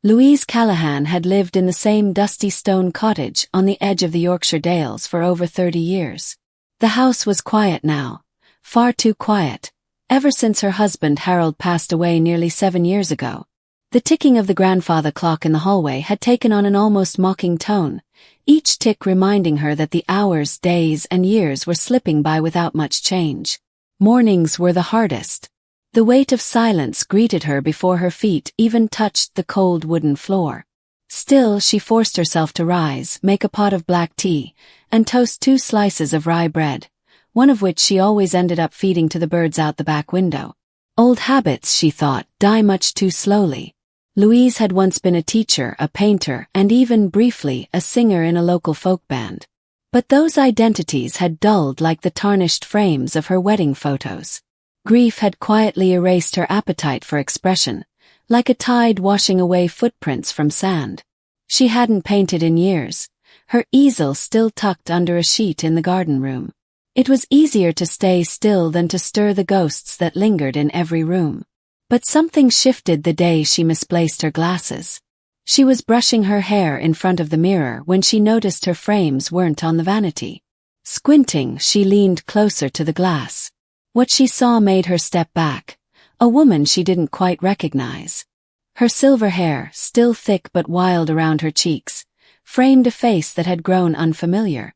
Louise Callahan had lived in the same dusty stone cottage on the edge of the Yorkshire Dales for over 30 years. The house was quiet now, far too quiet, ever since her husband Harold passed away nearly 7 years ago. The ticking of the grandfather clock in the hallway had taken on an almost mocking tone, each tick reminding her that the hours, days, and years were slipping by without much change. Mornings were the hardest. The weight of silence greeted her before her feet even touched the cold wooden floor. Still, she forced herself to rise, make a pot of black tea, and toast 2 slices of rye bread, one of which she always ended up feeding to the birds out the back window. Old habits, she thought, die much too slowly. Louise had once been a teacher, a painter, and even, briefly, a singer in a local folk band. But those identities had dulled like the tarnished frames of her wedding photos. Grief had quietly erased her appetite for expression, like a tide washing away footprints from sand. She hadn't painted in years, her easel still tucked under a sheet in the garden room. It was easier to stay still than to stir the ghosts that lingered in every room. But something shifted the day she misplaced her glasses. She was brushing her hair in front of the mirror when she noticed her frames weren't on the vanity. Squinting, she leaned closer to the glass. What she saw made her step back, a woman she didn't quite recognize. Her silver hair, still thick but wild around her cheeks, framed a face that had grown unfamiliar.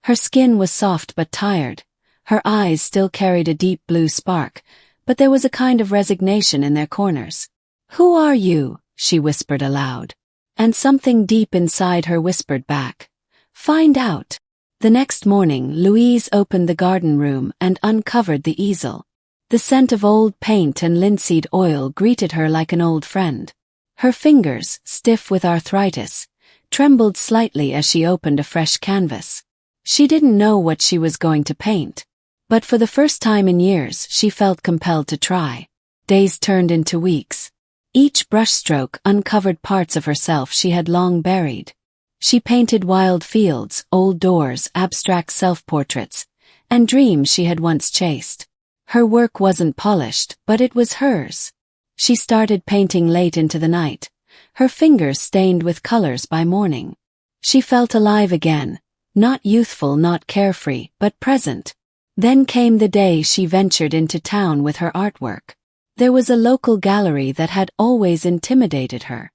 Her skin was soft but tired, her eyes still carried a deep blue spark, but there was a kind of resignation in their corners. "Who are you?" she whispered aloud. And something deep inside her whispered back, "Find out." The next morning, Louise opened the garden room and uncovered the easel. The scent of old paint and linseed oil greeted her like an old friend. Her fingers, stiff with arthritis, trembled slightly as she opened a fresh canvas. She didn't know what she was going to paint, but for the first time in years she felt compelled to try. Days turned into weeks. Each brushstroke uncovered parts of herself she had long buried. She painted wild fields, old doors, abstract self-portraits, and dreams she had once chased. Her work wasn't polished, but it was hers. She started painting late into the night, her fingers stained with colors by morning. She felt alive again, not youthful, not carefree, but present. Then came the day she ventured into town with her artwork. There was a local gallery that had always intimidated her.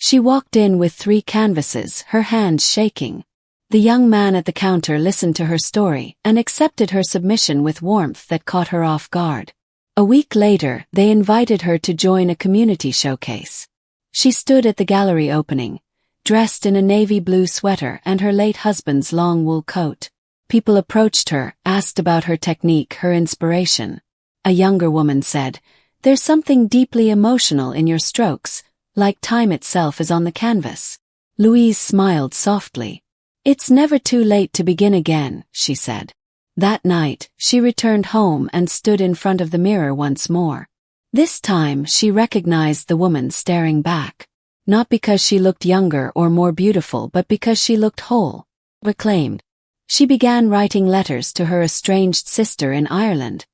She walked in with 3 canvases, her hands shaking. The young man at the counter listened to her story and accepted her submission with warmth that caught her off guard. A week later, they invited her to join a community showcase. She stood at the gallery opening, dressed in a navy blue sweater and her late husband's long wool coat. People approached her, asked about her technique, her inspiration. A younger woman said, "There's something deeply emotional in your strokes, like time itself is on the canvas." Louise smiled softly. "It's never too late to begin again," she said. That night, she returned home and stood in front of the mirror once more. This time, she recognized the woman staring back. Not because she looked younger or more beautiful, but because she looked whole, reclaimed. She began writing letters to her estranged sister in Ireland,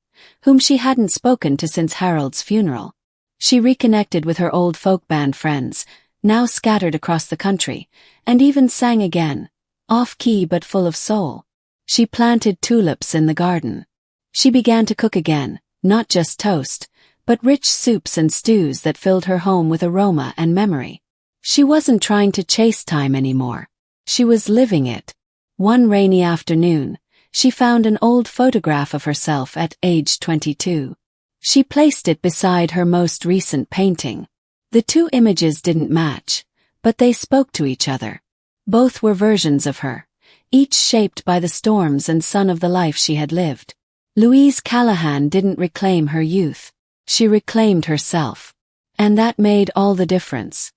whom she hadn't spoken to since Harold's funeral. She reconnected with her old folk band friends, now scattered across the country, and even sang again, off-key but full of soul. She planted tulips in the garden. She began to cook again, not just toast, but rich soups and stews that filled her home with aroma and memory. She wasn't trying to chase time anymore. She was living it. One rainy afternoon, she found an old photograph of herself at age 22. She placed it beside her most recent painting. The 2 images didn't match, but they spoke to each other. Both were versions of her, each shaped by the storms and sun of the life she had lived. Louise Callahan didn't reclaim her youth. She reclaimed herself. And that made all the difference.